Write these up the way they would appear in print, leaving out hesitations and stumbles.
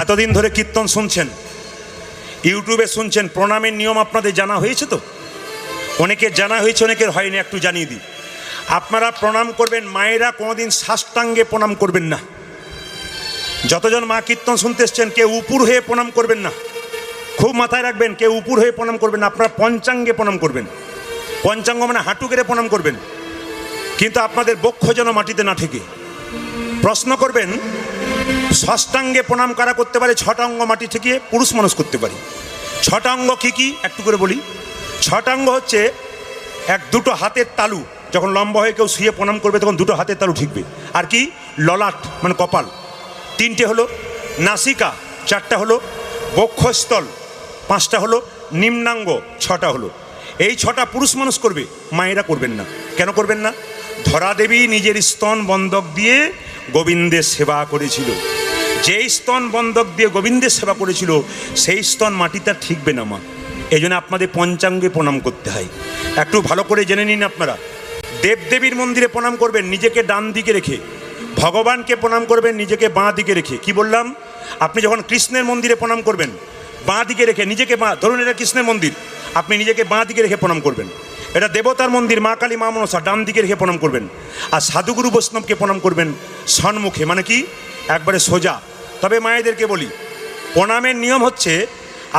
এতদিন ধরে কীর্তন শুনছেন, ইউটিউবে শুনছেন, প্রণামের নিয়ম আপনাদের জানা হয়েছে তো? অনেকের জানা হয়েছে, অনেকের হয়নি। একটু জানিয়ে দিই, আপনারা প্রণাম করবেন, মায়েরা কোনোদিন সাষ্টাঙ্গে প্রণাম করবেন না। যতজন মা কীর্তন শুনতে এসছেন, কেউ উপুর হয়ে প্রণাম করবেন না, খুব মাথায় রাখবেন, কেউ উপুর হয়ে প্রণাম করবেন না। আপনারা পঞ্চাঙ্গে প্রণাম করবেন। পঞ্চাঙ্গ মানে হাঁটু গেড়ে প্রণাম করবেন, কিন্তু আপনাদের বক্ষ যেন মাটিতে না ঠেকে। প্রশ্ন করবেন, ষষ্ঠাঙ্গে প্রণাম কারা করতে পারে? ছটা অঙ্গ মাটি ঠেকিয়ে পুরুষ মানুষ করতে পারি। ছটা অঙ্গ কী কী একটু করে বলি। ছটা অঙ্গ হচ্ছে, দুটো হাতের তালু, যখন লম্বা হয়ে কেউ শুয়ে প্রণাম করবে তখন দুটো হাতের তালু ঠিকবে। আর কি? ললাট মানে কপাল, তিনটে হলো। নাসিকা চারটা হলো। বক্ষস্থল পাঁচটা হলো। নিম্নাঙ্গ ছটা হলো। এই ছটা পুরুষ মানুষ করবে, মায়েরা করবেন না। কেন করবেন না? ধরা দেবী নিজের স্তন বন্ধক দিয়ে গোবিন্দের সেবা করেছিল। যেই স্তন বন্ধক দিয়ে গোবিন্দের সেবা করেছিল, সেই স্তন মাটিতে ঠিকবে না মা। এই জন্য আপনাদের পঞ্চাঙ্গে প্রণাম করতে হয়। একটু ভালো করে জেনে নিন আপনারা। দেবদেবীর মন্দিরে প্রণাম করবেন নিজেকে ডান দিকে রেখে, ভগবানকে প্রণাম করবেন নিজেকে বাঁ দিকে রেখে। কি বললাম? আপনি যখন কৃষ্ণের মন্দিরে প্রণাম করবেন, বাঁ দিকে রেখে নিজেকে, ধরুন এটা কৃষ্ণের মন্দির, আপনি নিজেকে বাঁ দিকে রেখে প্রণাম করবেন। এটা দেবতার মন্দির, মা কালী মা মনসা, ডান দিকে রেখে প্রণাম করবেন। আর সাধুগুরু বৈষ্ণবকে প্রণাম করবেন সন্মুখে, মানে কি একবারে সোজা। তবে মায়েদেরকে বলি, প্রণামের নিয়ম হচ্ছে,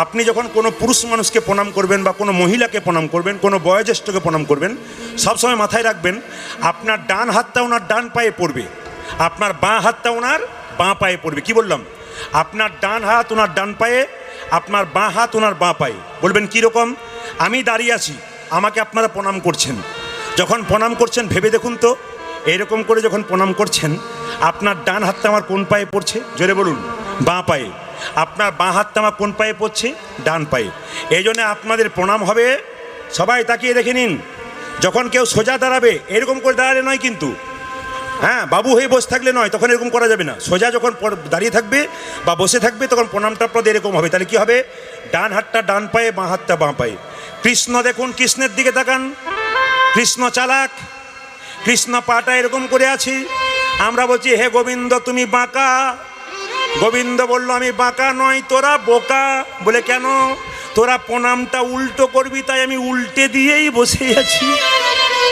আপনি যখন কোনো পুরুষ মানুষকে প্রণাম করবেন বা কোনো মহিলাকে প্রণাম করবেন, কোনো বয়োজ্যেষ্ঠকে প্রণাম করবেন, সবসময় মাথায় রাখবেন আপনার ডান হাতটা ওনার ডান পায়ে পড়বে, আপনার বাঁ হাতটা ওনার বাঁ পায়ে পড়বে। কি বললাম? আপনার ডান হাত ওনার ডান পায়ে, আপনার বাঁ হাত ওনার বাঁ পায়ে। বলবেন কীরকম? আমি দাঁড়িয়ে আছি, আমাকে আপনারা প্রণাম করছেন। যখন প্রণাম করছেন ভেবে দেখুন তো, এরকম করে যখন প্রণাম করছেন, আপনার ডান হাতটা আমার কোন পায়ে পড়ছে? জোরে বলুন। বাঁ পায়ে। আপনার বাঁ হাতটা আমার কোন পায়ে পড়ছে? ডান পায়ে। এই জন্য আপনাদের প্রণাম হবে, সবাই তাকিয়ে দেখে নিন, যখন কেউ সোজা দাঁড়াবে এরকম করে দাঁড়ালে নয় কিন্তু, হ্যাঁ, বাবু হয়ে বসে থাকলে নয়, তখন এরকম করা যাবে না। সোজা যখন দাঁড়িয়ে থাকবে বা বসে থাকবে, তখন প্রণামটা আপনাদের এরকম হবে। তাহলে কি হবে? ডান হাতটা ডান পায়ে, বাঁ হাতটা বাঁ পায়ে। কৃষ্ণ দেখুন, কৃষ্ণের দিকে তাকান। কৃষ্ণ চালাক, কৃষ্ণ পাটা এরকম করে আছে। আমরা বলছি, হে গোবিন্দ তুমি বাঁকা। গোবিন্দ বলল, আমি বাঁকা নয়, তোরা বোকা। বলে কেন? তোরা প্রণামটা উল্টো করবি, তাই আমি উল্টে দিয়েই বসে আছি।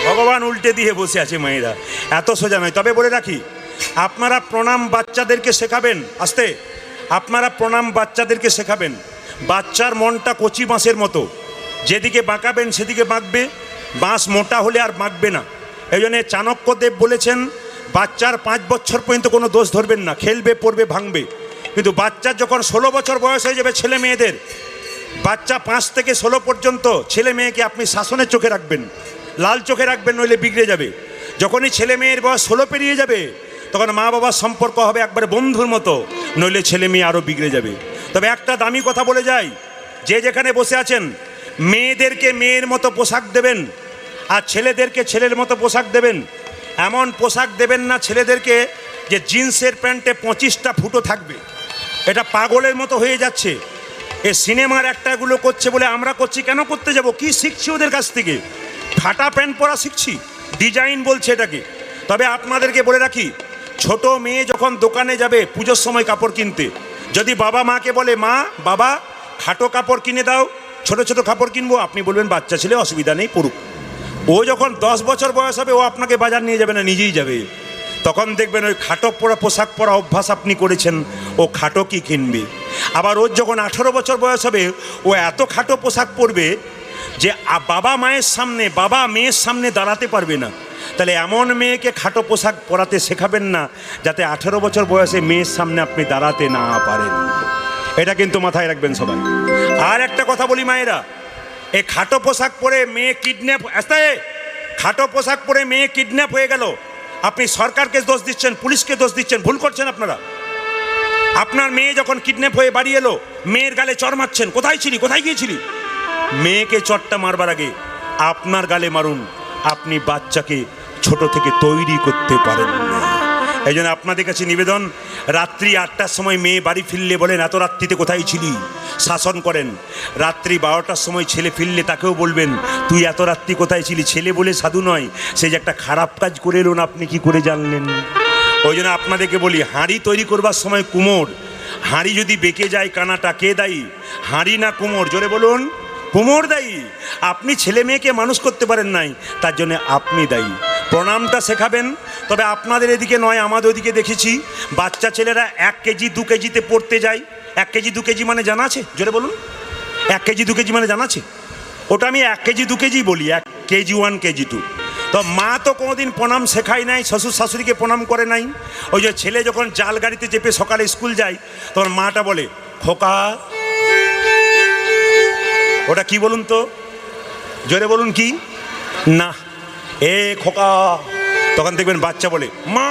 ভগবান উল্টে দিয়ে বসে আছে। মায়েরা এত সোজা নয়। তবে বলে রাখি, আপনারা প্রণাম বাচ্চাদেরকে শেখাবেন। আস্তে, আপনারা প্রণাম বাচ্চাদেরকে শেখাবেন। বাচ্চার মনটা কচি বাঁশের মতো, যেদিকে বাঁকাবেন সেদিকে বাঁকবে। বাঁশ মোটা হলে আর বাঁকবে না। এই জন্য চাণক্যদেব বলেছেন, বাচ্চার 5 বছর পর্যন্ত কোনো দোষ ধরবেন না, খেলবে, পড়বে, ভাঙবে। কিন্তু বাচ্চার যখন 16 বছর বয়স হয়ে যাবে, ছেলে মেয়েদের, বাচ্চা 5 থেকে 16 পর্যন্ত ছেলে মেয়েকে আপনি শাসনের চোখে রাখবেন, লাল চোখে রাখবেন, নইলে বিগড়ে যাবে। যখনই ছেলে মেয়ের বয়স 16 পেরিয়ে যাবে, তখন মা বাবার সম্পর্ক হবে একবারে বন্ধুর মতো, নইলে ছেলে মেয়ে আরও বিগড়ে যাবে। তবে একটা দামি কথা বলে যাই, যে যেখানে বসে আছেন, মেয়েদেরকে মেয়ের মতো পোশাক দেবেন, আর ছেলেদেরকে ছেলের মতো পোশাক দেবেন। এমন পোশাক দেবেন না ছেলেদেরকে যে জিন্সের প্যান্টে 25টা ফুটো থাকবে। এটা পাগলের মতো হয়ে যাচ্ছে। এ সিনেমার একটাগুলো করছে বলে আমরা করছি। কেন করতে যাব? কি শিখছি ওদের কাছ থেকে? ফাটা প্যান্ট পরা শিখছি, ডিজাইন বলছে এটাকে। তবে আপনাদেরকে বলে রাখি, ছোট মেয়ে যখন দোকানে যাবে পুজোর সময় কাপড় কিনতে, যদি বাবা মাকে বলে, মা বাবা খাটো কাপড় কিনে দাও, ছোট ছোট কাপড় কিনবো, আপনি বলবেন বাচ্চা ছেলে, অসুবিধা নেই, পড়ুক। ও যখন 10 বছর বয়স হবে, ও আপনাকে বাজার নিয়ে যাবে না, নিজেই যাবে। তখন দেখবেন ওই খাটো পরা পোশাক পরা অভ্যাস আপনি করেছেন, ও খাটো কি কিনবে। আবার ওর যখন 18 বছর বয়স হবে, ও এত খাটো পোশাক পরবে যে বাবা মায়ের সামনে, বাবা মেয়ের সামনে দাঁড়াতে পারবে না। তাহলে এমন মেয়েকে খাটো পোশাক পরাতে শেখাবেন না, যাতে 18 বছর বয়সে মেয়ের সামনে আপনি দাঁড়াতে না পারেন। এটা কিন্তু মাথায় রাখবেন সবাই। আর একটা কথা বলি মায়েরা, এই খাটো পোশাক পরে মেয়ে কিডন্যাপ, খাটো পোশাক পরে মেয়ে কিডন্যাপ হয়ে গেল, আপনি সরকারকে দোষ দিচ্ছেন, পুলিশকে দোষ দিচ্ছেন, ভুল করছেন আপনারা। আপনার মেয়ে যখন কিডন্যাপ হয়ে বাড়ি এলো, মেয়ের গালে চড় মারছেন, কোথায় ছিলি, কোথায় গিয়েছিলি? মেয়েকে চড়টা মারবার আগে আপনার গালে মারুন। আপনি বাচ্চাকে ছোট থেকে তৈরি করতে পারেন না। এই জন্য আপনাদের কাছে নিবেদন, রাত্রি 8টার সময় মেয়ে বাড়ি ফিরলে বলেন, এত রাত্রিতে কোথায় ছিলি, শাসন করেন। রাত্রি 12টার সময় ছেলে ফিরলে তাকেও বলবেন, তুই এত রাত্রি কোথায় ছিলি। ছেলে বলে সাধু নয়, সে যে একটা খারাপ কাজ করে এলো না, আপনি কি করে জানলেন? ওই জন্য আপনাদেরকে বলি, হাঁড়ি তৈরি করবার সময় কুমোর, হাঁড়ি যদি বেঁকে যায় কানাটা কে দায়ী? হাঁড়ি না কুমোর? জোরে বলুন। কুমোর দায়ী। আপনি ছেলে মেয়েকে মানুষ করতে পারেন নাই, তার জন্য আপনি দায়ী। প্রণামটা শেখাবেন, তবে আপনাদের এদিকে নয়, আমাদের ওদিকে দেখেছি বাচ্চা ছেলেরা 1 কেজি 2 কেজিতে পড়তে যায়। 1 কেজি 2 কেজি মানে জানা আছে? জোরে বলুন। 1 কেজি 2 কেজি মানে জানা আছে? ওটা আমি 1 কেজি 2 কেজি বলি, 1 কেজি 1 কেজি 2। তো মা তো কোনোদিন প্রণাম শেখায় নাই, শ্বশুর শাশুড়িকে প্রণাম করে নাই। ওই যে ছেলে যখন জাল গাড়িতে চেপে সকালে স্কুল যায়, তখন মাটা বলে খোকা। ওটা কি বলুন তো? জোরে বলুন। কি না? এ খোকা। তখন দেখবেন বাচ্চা বলে মা।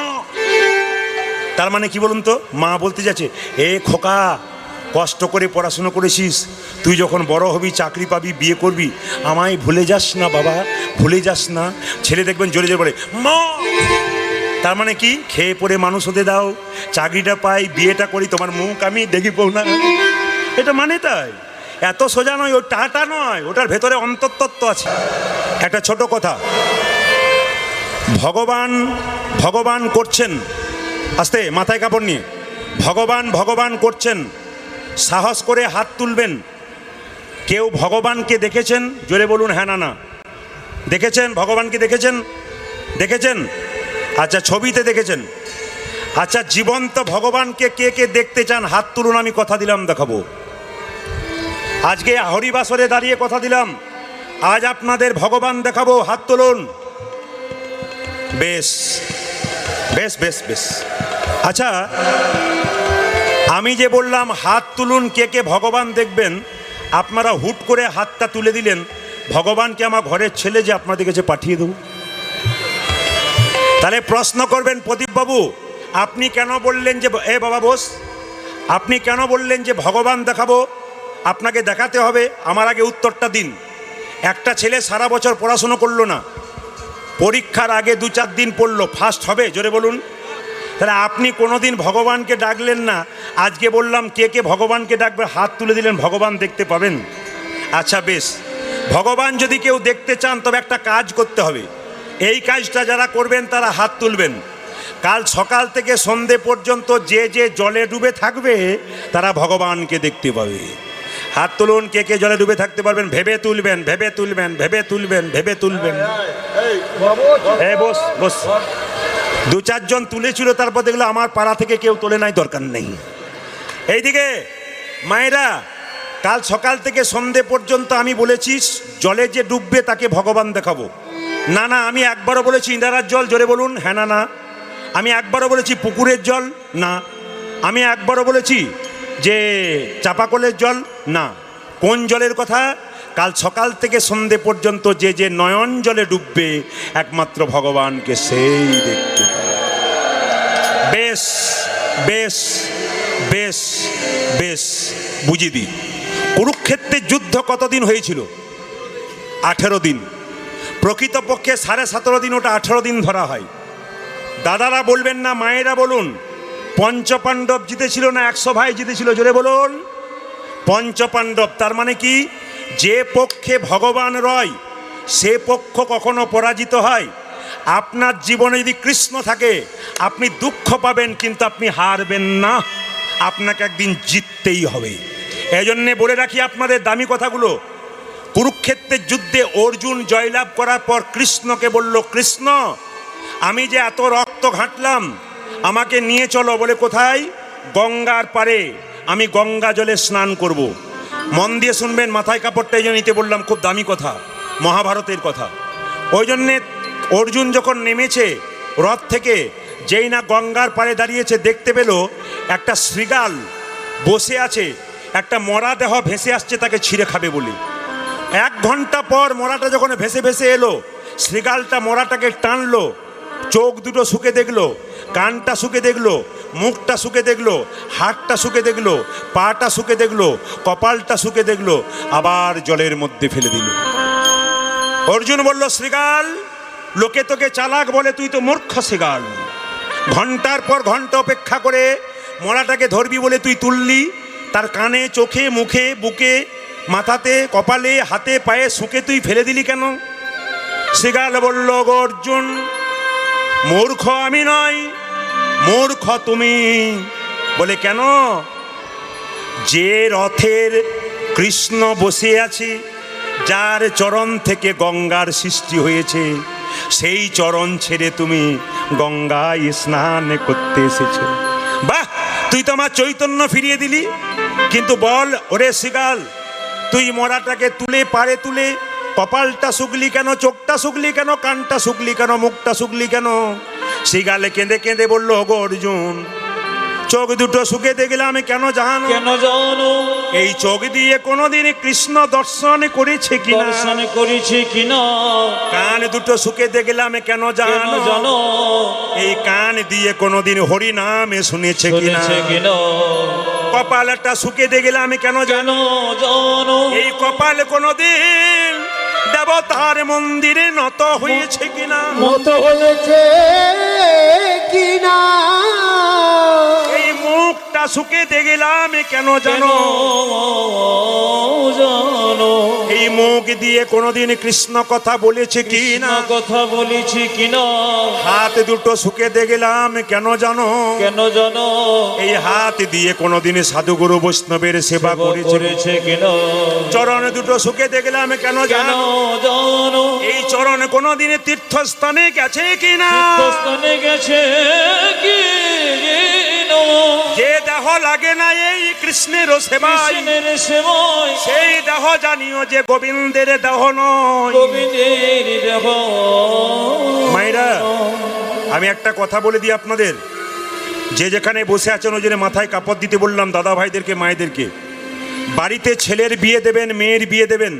তার মানে কি বলুন তো? মা বলতে যাচ্ছে এ খোকা, কষ্ট করে পড়াশুনো করেছিস, তুই যখন বড় হবি, চাকরি পাবি, বিয়ে করবি, আমায় ভুলে যাস না বাবা, ভুলে যাস না। ছেলে দেখবেন জোরে জোরে বলে মা। তার মানে কি? খেয়ে পড়ে মানুষ হতে দাও, চাকরিটা পাই, বিয়েটা করি, তোমার মুখ আমি দেখি পৌ না। এটা মানে তাই? এত সোজা নয়, ওই টাটা নয়, ওটার ভেতরে অন্তর্তত্ত্ব আছে। একটা ছোট কথা, ভগবান ভগবান করছেন, আস্তে মাথায় কাপড় নিয়ে, ভগবান ভগবান করছেন, সাহস করে হাত তুলবেন। কেউ ভগবানকে দেখেছেন? জোরে বলুন হ্যাঁ না না। দেখেছেন? ভগবানকে দেখেছেন? দেখেছেন? আচ্ছা, ছবিতে দেখেছেন? আচ্ছা, জীবন্ত ভগবানকে কে কে দেখতে চান? হাত তুলুন, আমি কথা দিলাম দেখাবো। আজকে হরিবাসরে দাঁড়িয়ে কথা দিলাম, আজ আপনাদের ভগবান দেখাবো। হাত তুলুন। বেশ বেশ বেশ বেশ। আচ্ছা, আমি যে বললাম হাত তুলুন, কে কে ভগবান দেখবেন, আপনারা হুট করে হাতটা তুলে দিলেন। ভগবানকে আমার ঘরের ছেলে যে আপনাদের কাছে পাঠিয়ে দেব। তাহলে প্রশ্ন করবেন প্রদীপবাবু, আপনি কেন বললেন যে এ বাবা বোস, আপনি কেন বললেন যে ভগবান দেখাবো? আপনাকে দেখাতে হবে, আমার আগে উত্তরটা দিন। একটা ছেলে সারা বছর পড়াশুনো করলো না, পরীক্ষার আগে 2-4 দিন পড়লো, ফার্স্ট হবে? জোরে বলুন। তাহলে আপনি কোনোদিন ভগবানকে ডাকলেন না, আজকে বললাম কে কে ভগবানকে ডাকবে, হাত তুলে দিলেন, ভগবান দেখতে পাবেন। আচ্ছা বেশ, ভগবান যদি কেউ দেখতে চান তবে একটা কাজ করতে হবে। এই কাজটা যারা করবেন তারা হাত তুলবেন। কাল সকাল থেকে সন্ধে পর্যন্ত যে যে জলে ডুবে থাকবে তারা ভগবানকে দেখতে পাবে। হাত তুলুন, কে কে জলে ডুবে থাকতে পারবেন। ভেবে তুলবেন, ভেবে তুলবেন, ভেবে তুলবেন, ভেবে তুলবেন। বস বস। 2-4 জন তুলেছিল, তারপর দেখলো আমার পাড়া থেকে কেউ তোলে নাই, দরকার নেই। এইদিকে মায়েরা, কাল সকাল থেকে সন্ধে পর্যন্ত আমি বলেছি জলে যে ডুববে তাকে ভগবান দেখাবো। না না, আমি একবারও বলেছি ইন্দারার জল? জোরে বলুন হ্যাঁ না না। আমি একবারও বলেছি পুকুরের জল? না। আমি একবারও বলেছি যে চাপাকলের জল? না। কোন জলের কথা? কাল সকাল থেকে সন্ধে পর্যন্ত যে যে নয়ন জলে ডুববে একমাত্র ভগবানকে সেই দেখতে পাবে। বেশ বেশ বেশ বেশ, বুঝিয়ে দিই। কুরুক্ষেত্রের যুদ্ধ কতদিন হয়েছিল? 18 দিন। প্রকৃতপক্ষে 17.5 দিন, ওটা 18 দিন ধরা হয়। দাদারা বলবেন না, মায়েরা বলুন, পঞ্চপাণ্ডব জিতেছিল না 100 ভাই জিতেছিল? জোরে বলুন। পঞ্চপাণ্ডব। তার মানে কি? যে পক্ষে ভগবান রয় সে পক্ষ কখনো পরাজিত হয়? আপনার জীবনে যদি কৃষ্ণ থাকে আপনি দুঃখ পাবেন, কিন্তু আপনি হারবেন না, আপনাকে একদিন জিততেই হবে। এই জন্যে বলে রাখি আপনাদের দামি কথাগুলো। কুরুক্ষেত্রের যুদ্ধে অর্জুন জয়লাভ করার পর কৃষ্ণকে বলল, কৃষ্ণ আমি যে এত রক্ত ঘাঁটলাম, আমাকে নিয়ে চলো। বলে কোথায়? গঙ্গার পারে, আমি গঙ্গা জলে স্নান করব। মন দিয়ে শুনবেন, মাথায় কাপড়টা এই জন্য নিতে বললাম, খুব দামি কথা, মহাভারতের কথা। ওই জন্যে অর্জুন যখন নেমেছে রথ থেকে, যেই না গঙ্গার পাড়ে দাঁড়িয়েছে, দেখতে পেল একটা শৃগাল বসে আছে, একটা মরা দেহ ভেসে আসছে তাকে ছিঁড়ে খাবে বলে। 1 ঘন্টা পর মরাটা যখন ভেসে ভেসে এলো, শৃগালটা মরাটাকে টানলো, চোখ দুটো শুকে দেখলো, কানটা শুকে দেখলো, মুখটা শুকে দেখলো, হাতটা শুকে দেখলো, পাটা শুকে দেখলো, কপালটা শুকে দেখলো, আবার জলের মধ্যে ফেলে দিল। অর্জুন বলল, শৃগাল, লোকে তোকে চালাক বলে, তুই তো মূর্খ শৃগাল। ঘন্টার পর ঘন্টা অপেক্ষা করে মরাটাকে ধরবি বলে তুই তুললি, তার কানে, চোখে, মুখে, বুকে, মাথাতে, কপালে, হাতে, পায়ে শুকে তুই ফেলে দিলি কেন? শৃগাল বলল, অর্জুন, মূর্খ আমি নয়, মূর্খ তুমি। বলে কেন? যে রথের কৃষ্ণ বসে আছে, যার চরণ থেকে গঙ্গার সৃষ্টি হয়েছে, সেই চরণ ছেড়ে তুমি গঙ্গায় স্নান করতে এসেছো। বাহ, তুই তো আমার চৈতন্য ফিরিয়ে দিলি। কিন্তু বল ওরে শিগাল, তুই মরাটাকে তুলে পারে তুলে কপালটা শুকলি কেন, চোখটা শুকলি কেন, কানটা শুকলি কেন, মুখটা শুকলি কেন? শিগালে কেঁদে কেঁদে বলল, ওগো অর্জুন, চোখ দুটো শুকিয়ে গেলাম কেন জানো? কেন জানো? এই চোখ দিয়ে কোনোদিন কৃষ্ণ দর্শন করেছে কিনা? দর্শন করেছে কিনা? কান দুটো শুকিয়ে গেলাম কেন জানো? জানো? এই কান দিয়ে কোনোদিন হরি নামে শুনেছে কিনা? কপালটা শুকিয়ে গেলাম কেন জানো? জানো? এই কপাল কোনোদিন দেবতার মন্দিরে নত হয়েছে কিনা? মত হয়েছে কিনা? এই মুখটা শুকিয়ে গেলাম কেন জানো? জানো? এই মুখ দিয়ে কোনোদিন কৃষ্ণ কথা বলেছে কিনা? কথা বলেছি কিনা? হাত দুটো শুকিয়ে গেলাম কেন জানো? কেন জানো? এই হাত দিয়ে কোনোদিন সাধুগুরু বৈষ্ণবের সেবা করেছে কিনা? চরণ দুটো শুকিয়ে গেলাম কেন জানো? জানো? এই চরণ কোনোদিন তীর্থস্থানে গেছে কিনা? তীর্থস্থানে গেছে কি? যে দেহ লাগে না এই কৃষ্ণের সেবায়, কৃষ্ণের সেবায়, সেই দেহ জানিও যে গোবিন্দের দেহ নয়। গোবিন্দের দেহ। মায়েরা, আমি একটা কথা বলে দিই আপনাদের, যে যেখানে বসে আছেন ওই জন্য মাথায় কাপড় দিতে বললাম দাদা ভাইদেরকে, মায়েদেরকে। বাড়িতে ছেলের বিয়ে দেবেন, মেয়ের বিয়ে দেবেন,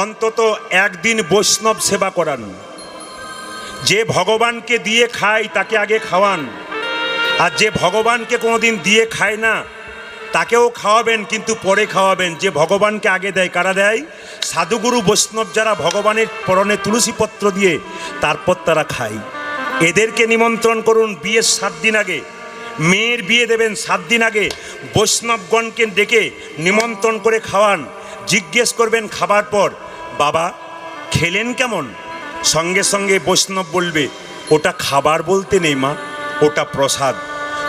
অন্তত একদিন বৈষ্ণব সেবা করান। যে ভগবানকে দিয়ে খায় তাকে আগে খাওয়ান, আর যে ভগবানকে কোনোদিন দিয়ে খায় না তাকেও খাওয়াবেন, কিন্তু পরে খাওয়াবেন। যে ভগবানকে আগে দেয়, কারা দেয়? সাধুগুরু বৈষ্ণব, যারা ভগবানের পরনে তুলসী পত্র দিয়ে তারপর তারা খায়। এদেরকে নিমন্ত্রণ করুন। বিয়ের 7 দিন আগে, মেয়ের বিয়ে দেবেন 7 দিন আগে, বৈষ্ণবগণকে ডেকে নিমন্ত্রণ করে খাওয়ান। জিজ্ঞেস করবেন খাবার পর, বাবা খেলেন কেমন? সঙ্গে সঙ্গে বৈষ্ণব বলবে, ওটা খাবার বলতে নেই মা, ওটা প্রসাদ।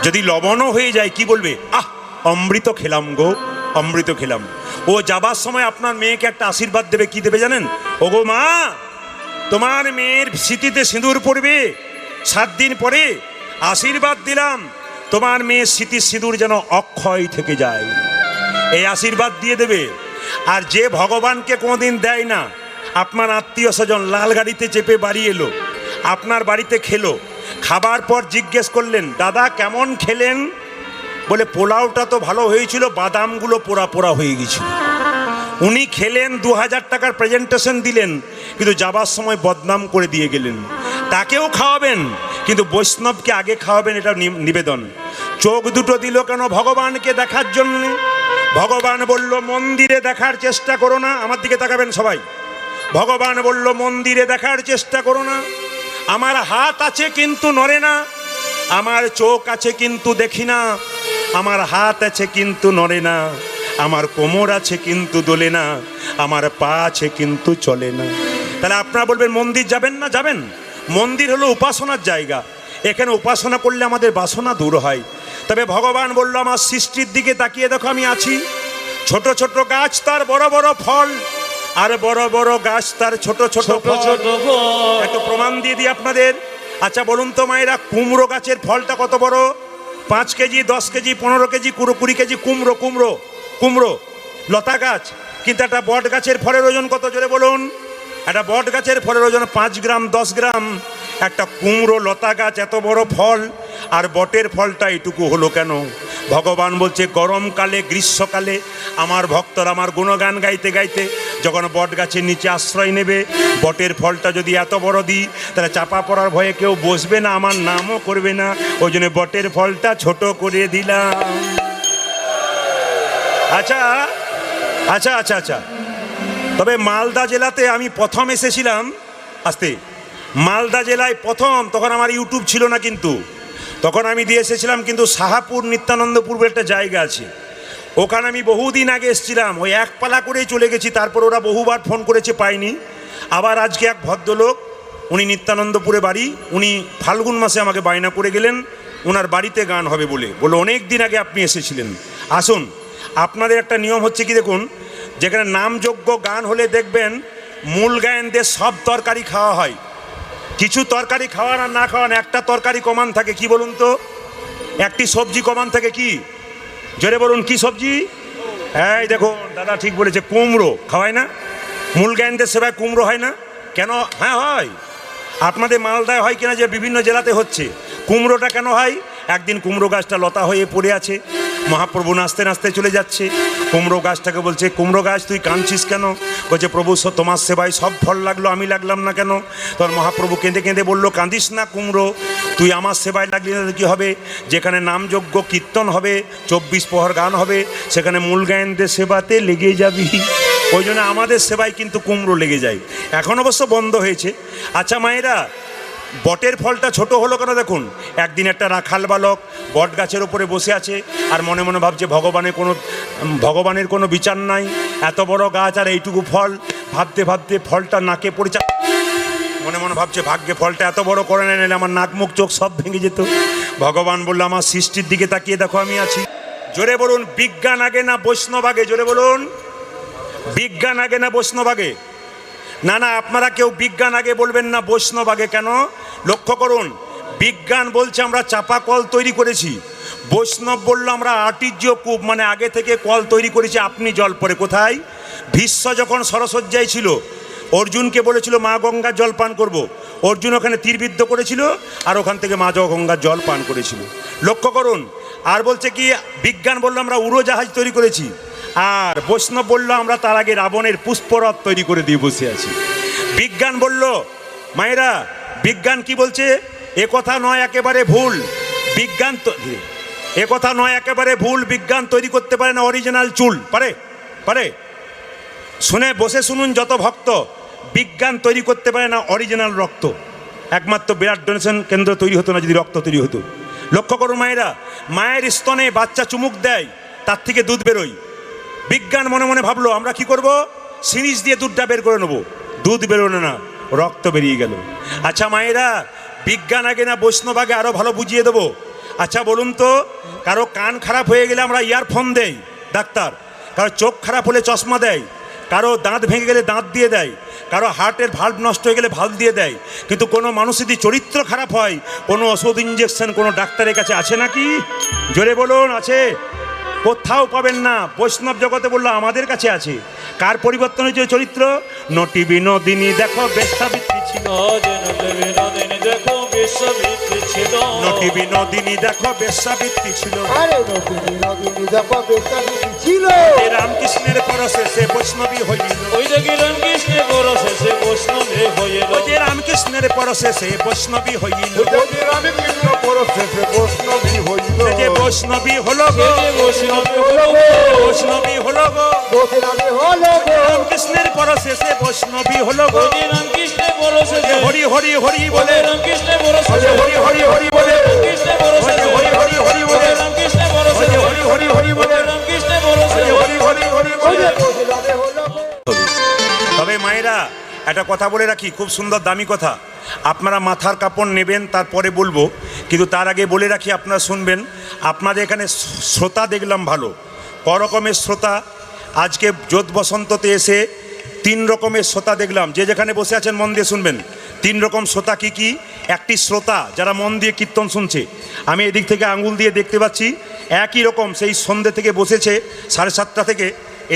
যদি লবণও হয়ে যায় কি বলবে? আহ, অমৃত খেলাম গো, অমৃত খেলাম। ও যাবার সময় আপনার মেয়েকে একটা আশীর্বাদ দেবে। কি দেবে জানেন? ওগো মা, তোমার মেয়ের স্মৃতিতে সিঁদুর পড়বে 7 দিন পরে, আশীর্বাদ দিলাম তোমার মেয়ের স্মৃতির সিঁদুর যেন অক্ষয় থেকে যায়। এই আশীর্বাদ দিয়ে দেবে। আর যে ভগবানকে কোনোদিন দেয় না, আপনার আত্মীয় স্বজন লাল গাড়িতে চেপে বাড়ি এলো, আপনার বাড়িতে খেলো, খাবার পর জিজ্ঞেস করলেন, দাদা কেমন খেলেন? বলে, পোলাওটা তো ভালো হয়েছিল, বাদামগুলো পোড়া পোড়া হয়ে গেছিল। উনি খেলেন, 2000 টাকার প্রেজেন্টেশন দিলেন, কিন্তু যাবার সময় বদনাম করে দিয়ে গেলেন। তাকেও খাওয়াবেন, কিন্তু বৈষ্ণবকে আগে খাওয়াবেন, এটা নিবেদন। চোখ দুটো দিল কেন? ভগবানকে দেখার জন্য। ভগবান বলল, মন্দিরে দেখার চেষ্টা করো না। আমার দিকে তাকাবেন সবাই। ভগবান বলল, মন্দিরে দেখার চেষ্টা করো না। আমার হাত আছে কিন্তু নড়ে না, আমার চোখ আছে কিন্তু দেখি না, আমার হাত আছে কিন্তু নড়ে না, আমার কোমর আছে কিন্তু দোলে না, আমার পা আছে কিন্তু চলে না। তাহলে আপনারা বলবেন মন্দির যাবেন না? যাবেন। মন্দির হলো উপাসনার জায়গা, এখানে উপাসনা করলে আমাদের বাসনা দূর হয়। তবে ভগবান বলল, আমার সৃষ্টির দিকে তাকিয়ে দেখো আমি আছি। ছোট ছোট গাছ তার বড় বড় ফল, আর বড় বড় গাছ তার ছোট ছোট ফল। একটু প্রমাণ দিয়ে দিই আপনাদের। আচ্ছা বলুন তো মায়েরা, কুমড়ো গাছের ফলটা কত বড়? 5 কেজি, 10 কেজি, 15 কেজি, 20 কেজি কুমড়ো। কুমড়ো কুমড়ো লতা গাছ। কিন্তু একটা বট গাছের ফলের ওজন কত? জোরে বলুন। একটা বট গাছের ফলের ওজন 5 গ্রাম, 10 গ্রাম। একটা কুমড়ো লতা গাছ এত বড় ফল, আর বটের ফলটা এটুকু হলো কেন? ভগবান বলছে, গরমকালে, গ্রীষ্মকালে আমার ভক্তরা আমার গুণগান গাইতে গাইতে যখন বট গাছের নিচে আশ্রয় নেবে, বটের ফলটা যদি এত বড় দিই, তাহলে চাপা পড়ার ভয়ে কেউ বসবে না, আমার নামও করবে না। ওই জন্য বটের ফলটা ছোট করে দিলাম। আচ্ছা আচ্ছা আচ্ছা আচ্ছা তবে মালদা জেলাতে আমি প্রথম এসেছিলাম, আসতে মালদা জেলায় প্রথম, তখন আমার ইউটিউব ছিল না, কিন্তু তখন আমি দিয়ে এসেছিলাম। কিন্তু শাহাপুর নিত্যানন্দপুর বলে একটা জায়গা আছে, ওখানে আমি বহুদিন আগে এসেছিলাম। ওই এক পালা করেই চলে গেছি, তারপর ওরা বহুবার ফোন করেছে, পাইনি। আবার আজকে এক ভদ্রলোক, উনি নিত্যানন্দপুরে বাড়ি, উনি ফাল্গুন মাসে আমাকে বায়না করে গেলেন ওনার বাড়িতে গান হবে বলে। অনেক দিন আগে আপনি এসেছিলেন, আসুন। আপনাদের একটা নিয়ম হচ্ছে কি দেখুন, যেখানে নামযোগ্য গান হলে দেখবেন মূল গায়নদের সব তরকারি খাওয়া হয়, কিছু তরকারি খাওয়ান আর না খাওয়ান একটা তরকারি কমান থাকে, কি বলুন তো, একটি সবজি কমান থাকে, কি জোরে বলুন, কি সবজি? এই দেখুন দাদা ঠিক বলেছে, কুমড়ো খাওয়ায় না? মূল গায়নদের সেবায় কুমড়ো হয় না কেন? হ্যাঁ হয়। আপনাদের মালদায় হয় কিনা যে বিভিন্ন জেলাতে হচ্ছে। কুমড়োটা কেন হয়? একদিন কুমড়ো গাছটা লতা হয়ে পড়ে আছে, মহাপ্রভু নাচতে নাচতে চলে যাচ্ছে, কুমড়ো গাছটাকে বলছে, কুমড়ো গাছ তুই কাঁদছিস কেন? বলছে, প্রভু তোমার সেবায় সব ফল লাগলো, আমি লাগলাম না কেন? তোর মহাপ্রভু কেঁদে কেঁদে বললো, কাঁদিস না কুমড়ো, তুই আমার সেবায় লাগলি না কি হবে? যেখানে নামযজ্ঞ কীর্তন হবে, 24 প্রহর গান হবে, সেখানে মূল গায়নদের সেবাতে লেগে যাবি। ওই জন্য আমাদের সেবায় কিন্তু কুমড়ো লেগে যায়, এখন অবশ্য বন্ধ হয়েছে। আচ্ছা মায়েরা, বটের ফলটা ছোট হলো কেন? দেখুন, একদিন একটা রাখাল বালক বট গাছের ওপরে বসে আছে আর মনে মনে ভাবছে ভগবানের কোনো বিচার নাই, এত বড় গাছ আর এইটুকু ফল। ভাবতে ভাবতে ফলটা নাকে পড়েছে, মনে মনে ভাবছে ভাগ্যে ফলটা এত বড় করে না, নিলে আমার নাক মুখ চোখ সব ভেঙে যেত। ভগবান বলল, আমার সৃষ্টির দিকে তাকিয়ে দেখো আমি আছি। জোরে বলুন, বিজ্ঞান আগে না বৈষ্ণব আগে? জোরে বলুন, বিজ্ঞান আগে না বৈষ্ণব আগে? না না, আপনারা কেউ বিজ্ঞান আগে বলবেন না, বৈষ্ণব আগে। কেন? লক্ষ্য করুন, বিজ্ঞান বলছে আমরা চাপা কল তৈরি করেছি, বৈষ্ণব বললো আমরা আটির্য কূপ, মানে আগে থেকে কল তৈরি করেছি, আপনি জল পরে। কোথায়? ভীষ্ম যখন সরসজ্জায় ছিল, অর্জুনকে বলেছিল মা গঙ্গার জল পান করব, অর্জুন ওখানে তীরবিদ্ধ করেছিল আর ওখান থেকে মা গঙ্গার জল পান করেছিল। লক্ষ্য করুন। আর বলছে কি, বিজ্ঞান বললো আমরা উড়োজাহাজ তৈরি করেছি, আর বৈষ্ণব বললো আমরা তার আগে রাবণের পুষ্পরথ তৈরি করে দিয়ে বসে আছি। বিজ্ঞান বলল, মায়েরা বিজ্ঞান কি বলছে? এ কথা নয়, একেবারে ভুল। বিজ্ঞান এ কথা নয়, একেবারে ভুল। বিজ্ঞান তৈরি করতে পারে না অরিজিনাল চুল, পারে? পারে? শুনে বসে শুনুন যত ভক্ত, বিজ্ঞান তৈরি করতে পারে না অরিজিনাল রক্ত। একমাত্র বিরাট ডোনেশন কেন্দ্র তৈরি হতো না যদি রক্ত তৈরি হতো। লক্ষ্য করুন মায়েরা, মায়ের স্তনে বাচ্চা চুমুক দেয়, তার থেকে দুধ বেরোয়। বিজ্ঞান মনে মনে ভাবলো আমরা কি করব, সিরিজ দিয়ে দুধটা বের করে নেবো, দুধ বেরোনো না, রক্ত বেরিয়ে গেল। আচ্ছা মায়েরা, বিজ্ঞান আগে না বৈষ্ণব আগে? আরও ভালো বুঝিয়ে দেবো। আচ্ছা বলুন তো, কারো কান খারাপ হয়ে গেলে আমরা ইয়ারফোন দেই ডাক্তার, কারো চোখ খারাপ হলে চশমা দেয়, কারো দাঁত ভেঙে গেলে দাঁত দিয়ে দেয়, কারো হার্টের ভাল্ব নষ্ট হয়ে গেলে ভাল্ব দিয়ে দেয়। কিন্তু কোনো মানুষের যদি চরিত্র খারাপ হয়, কোনো ওষুধ ইঞ্জেকশন কোনো ডাক্তারের কাছে আছে নাকি? জোরে বলুন, আছে? কোথাও পাবেন না। বৈষ্ণব জগতে বললো আমাদের কাছে আছে। কার পরিবর্তন হয়েছে চরিত্র? নটি বিনোদিনী দেখো বেশ্যাবৃত্তি ছিল, নটি বিনোদিনী দেখো বেশ্যাবৃত্তি ছিল, আরে নটি বিনোদিনী দেখো বেশ্যাবৃত্তি ছিল। রামকৃষ্ণের পরশেষে বৈষ্ণবী হইল, ওই দেখি রামকৃষ্ণের পরশেষে বৈষ্ণবে হইল, রামকৃষ্ণের পরশেষে বৈষ্ণবী হইল, রামকৃষ্ণ পরশেষে বৈষ্ণবী হইল, বৈষ্ণবী হলো গো, বৈষ্ণবে হলো, বৈষ্ণবী হলো গো, বৈষ্ণবী হলো গো। রামকৃষ্ণের পরশেষে বৈষ্ণবী হলো গো। রামকৃষ্ণের পরশেষে হরি হরি হরি বলে, রামকৃষ্ণের পরশেষে হরি হরি হরি বলে, রামকৃষ্ণের পরশেষে হরি হরি হরি বলে, রামকৃষ্ণের পরশেষে হরি হরি হরি বলে, রামকৃষ্ণের পরশেষে হরি হরি হরি বলে। বৈষ্ণবী হলো গো। তবে মায়েরা একটা কথা বলে রাখি, খুব সুন্দর দামি কথা, আপনারা মাথার কাপড় নেবেন তারপরে বলবো, কিন্তু তার আগে বলে রাখি আপনারা শুনবেন। আপনাদের এখানে শ্রোতা দেখলাম ভালো, ক রকমের শ্রোতা? আজকে জোৎ বসন্ততে এসে 3 রকমের শ্রোতা দেখলাম। যে যেখানে বসে আছেন মন দিয়ে শুনবেন। 3 রকম শ্রোতা কি কি? একটি শ্রোতা যারা মন দিয়ে কীর্তন শুনছে, আমি এদিক থেকে আঙুল দিয়ে দেখতে পাচ্ছি একই রকম, সেই সন্ধ্যে থেকে বসেছে 7:30 থেকে,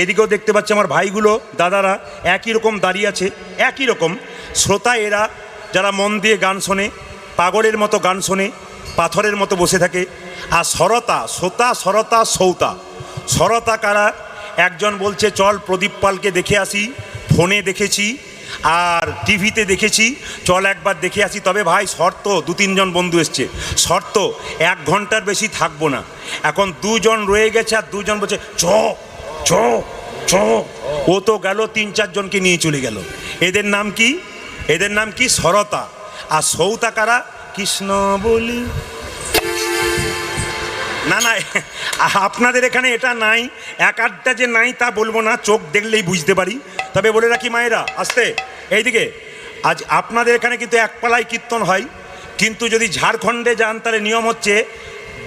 এদিকেও দেখতে পাচ্ছি আমার ভাইগুলো দাদারা একই রকম দাঁড়িয়ে আছে, একই রকম শ্রোতা এরা, যারা মন দিয়ে গান শোনে, পাগলের মতো গান শোনে, পাথরের মতো বসে থাকে। আর সরতা, শ্রোতা, সরতা, সৌতা। সরতা কারা? একজন বলছে চল প্রদীপ পালকে দেখে আসি, ফোনে দেখেছি আর টিভিতে দেখেছি, চল একবার দেখে আসি। তবে ভাই শর্ত, 2-3 জন বন্ধু এসছে, শর্ত 1 ঘন্টার বেশি থাকবো না। এখন 2 জন রয়ে গেছে আর 2 জন বলছে চ চ চ, ও তো গেল 3-4 জনকে নিয়ে চলে গেল। এদের নাম কি? এদের নাম কি? সরতা। আর সৌতা কারা? কৃষ্ণ বলি। না না, আপনাদের এখানে এটা নাই, 1-8টা যে নাই তা বলবো না, চোখ দেখলেই বুঝতে পারি। তবে বলে রাখি মায়েরা, আসতে এইদিকে, আজ আপনাদের এখানে কিন্তু 1 পালায় কীর্তন হয়, কিন্তু যদি ঝাড়খণ্ডে যান তাহলে নিয়ম হচ্ছে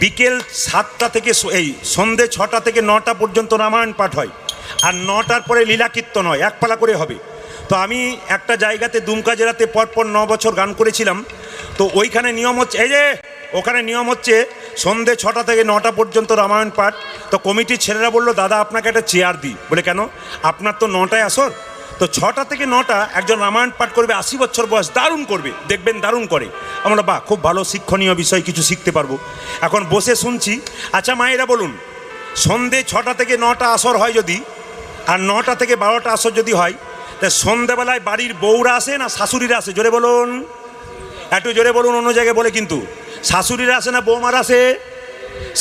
বিকেল 7টা থেকে এই সন্ধে 6টা থেকে 9টা পর্যন্ত রামায়ণ পাঠ হয়, আর 9টার পরে লীলা কীর্তন হয়, এক পালা করে হবে। তো আমি একটা জায়গাতে দুমকা জেলাতে পরপর 9 বছর গান করেছিলাম। তো ওইখানে নিয়ম হচ্ছে, এই যে ওখানে নিয়ম হচ্ছে সন্ধে 6টা থেকে 9টা পর্যন্ত রামায়ণ পাঠ। তো কমিটির ছেলেরা বললো, দাদা আপনাকে একটা চেয়ার দিই। বলে কেন? আপনার তো 9টায় আসর, তো 6টা থেকে 9টা একজন রামায়ণ পাঠ করবে, 80 বছর বয়স, দারুণ করবে, দেখবেন দারুণ করে। আমরা বাহ, খুব ভালো শিক্ষণীয় বিষয়, কিছু শিখতে পারবো। এখন বসে শুনছি। আচ্ছা মায়েরা বলুন, সন্ধে 6টা থেকে 9টা আসর হয় যদি, আর 9টা থেকে 12টা আসর যদি হয়, তা সন্ধেবেলায় বাড়ির বউরা আসে না শাশুড়িরা আসে? জোরে বলুন, একটু জোরে বলুন। অন্য জায়গায় বলে কিন্তু শাশুড়িরা আসে না বৌমারা আসে?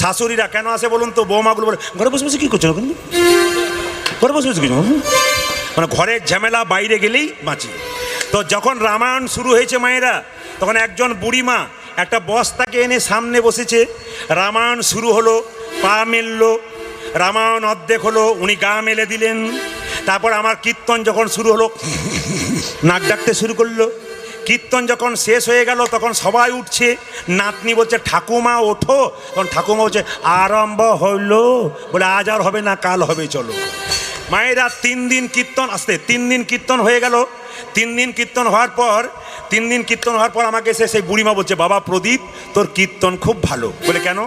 শাশুড়িরা কেন আসে বলুন তো? বৌমাগুলো বলে ঘরে বসে বসে কী করছো, ঘরে বসে বসে কিছু, মানে ঘরের ঝামেলা বাইরে গেলেই বাঁচি। তো যখন রামায়ণ শুরু হয়েছে মায়েরা, তখন একজন বুড়িমা একটা বস্তাকে এনে সামনে বসেছে। রামায়ণ শুরু হলো, পা মেললো, রামায়ণ অর্ধেক হলো, উনি গা মেলে দিলেন। তারপর আমার কীর্তন যখন শুরু হলো, নাক ডাকতে শুরু করলো। কীর্তন যখন শেষ হয়ে গেল, তখন সবাই উঠছে। নাতনি বলছে, ঠাকুমা ওঠো। তখন ঠাকুমা বলছে, আরম্ভ হইলো। বলে আজ আর হবে না, কাল হবে, চলো। মায়েরা 3 দিন কীর্তন, আসতে 3 দিন কীর্তন হয়ে গেল। 3 দিন কীর্তন হওয়ার পর আমাকে এসে সেই বুড়িমা বলছে, বাবা প্রদীপ, তোর কীর্তন খুব ভালো। বলে কেন?